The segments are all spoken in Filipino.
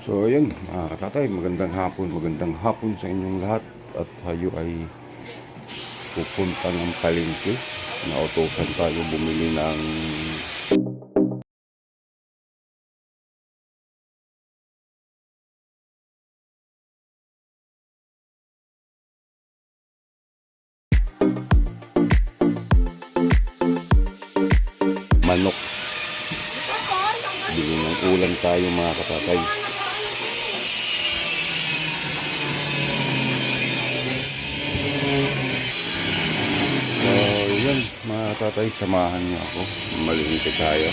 So ayun, mga tatay, magandang hapon sa inyong lahat. At tayo ay pupunta ng palengke. Nautosan tayo bumili ng manok. Bili ng ulam tayo, mga katatay. So yun, mga tatay, samahan niyo ako. Malingki tayo.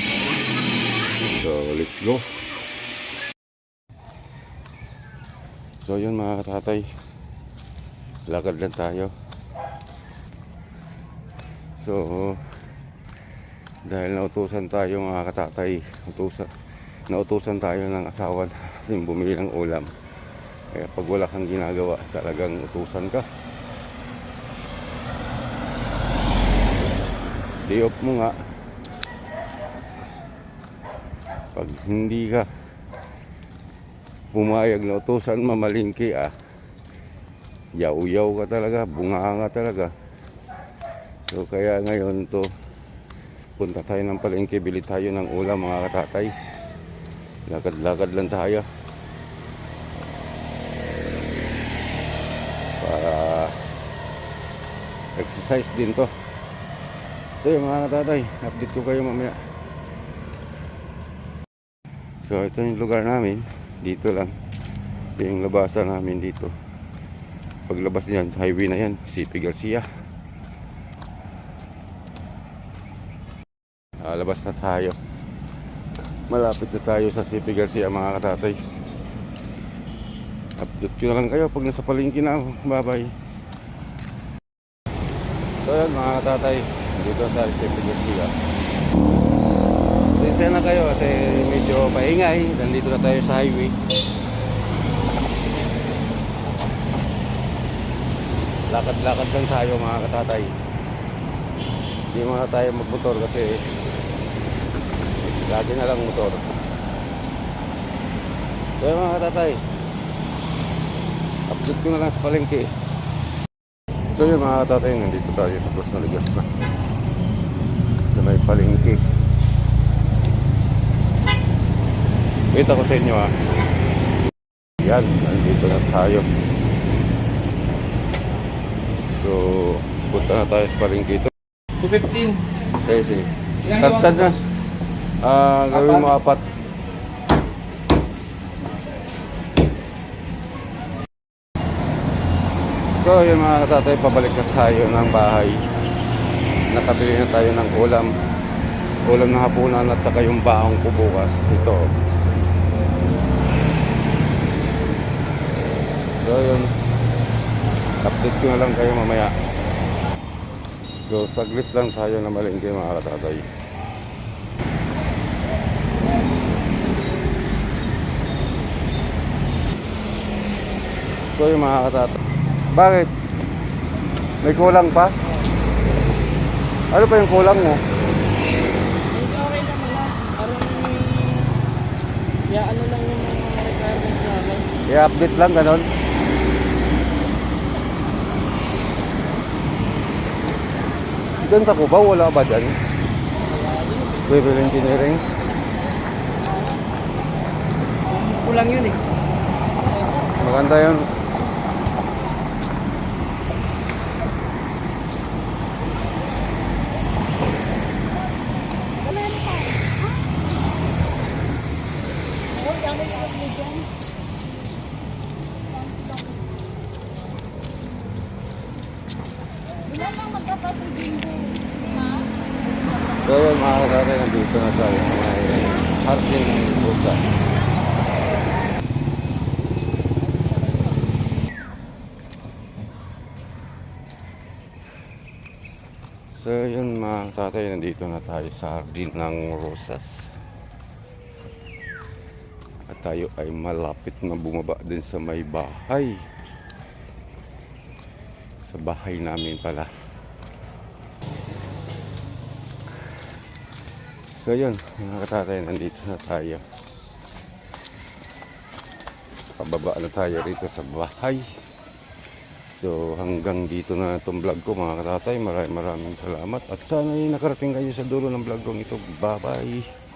So let's go. So yun, mga katatay, lakad lang tayo. So dahil nautusan tayo, mga katatay, nautusan tayo ng asawa natin bumili ng ulam. Kaya pag wala kang ginagawa, talagang utusan ka. Day off mo nga. Pag hindi ka pumayag na utusan, mamalingki, yaw-yaw ka talaga, bunga ka talaga. So kaya ngayon to, punta tayo ng palengke, bili tayo ng ulam, mga katatay. Lakad-lakad lang tayo para exercise din to. So yun, mga katatay, update ko kayo mamaya. So ito yung lugar namin, dito lang. Ito yung labasan namin dito. Paglabas niyan, highway na yan, CP Garcia. Labas na tayo. Malapit na tayo sa CP Garcia, mga katatay. Update ko na lang kayo pag nasa palengke na ako. Bye bye. So yan, mga katatay, dito sa CP Garcia. Sinsya na kayo kasi medyo paingay. Nandito na tayo sa highway. Lakad-lakad lang tayo, mga katatay. Hindi muna tayo magmotor kasi lagi na lang motor. So mga katatay, update ko na lang sa palengke. So yun, mga katatay, nandito tayo sa Los Naligas na. So may palengke. Kita ko sa inyo yan, nandito na tayo. So punta na tayo sa palengke ito. 215. Okay, sige. Kartad na. Gawin mo 4. So yun, mga katatay, pabalik na tayo ng bahay. Nakabili na tayo ng ulam na hapunan at saka yung baong ko bukas. Ito. So yun, update ko na lang kayo mamaya. So saglit lang tayo na malingki, mga katatay. So yung mga katatay, bakit? May kulang pa? Ano pa yung kulang mo? Okay naman lang. Parang, ano lang yung mga requirements namin. I-update lang, ganon? Diyan sa Cubao, wala ba dyan? Civil engineering? Kulang yun eh. Maganda yun. So yun, mga katatay, nandito na tayo sa may Hardin Busa. So yun, mga katatay, nandito na tayo sa Hardin ng Rosas. At tayo ay malapit na bumaba din sa may bahay. Sa bahay namin pala. So yun, mga katatay, nandito na tayo. pababa na tayo rito sa bahay. So hanggang dito na itong vlog ko mga katatay. Maraming salamat. At sana ay nakarating kayo sa dulo ng vlog kong ito. Bye bye.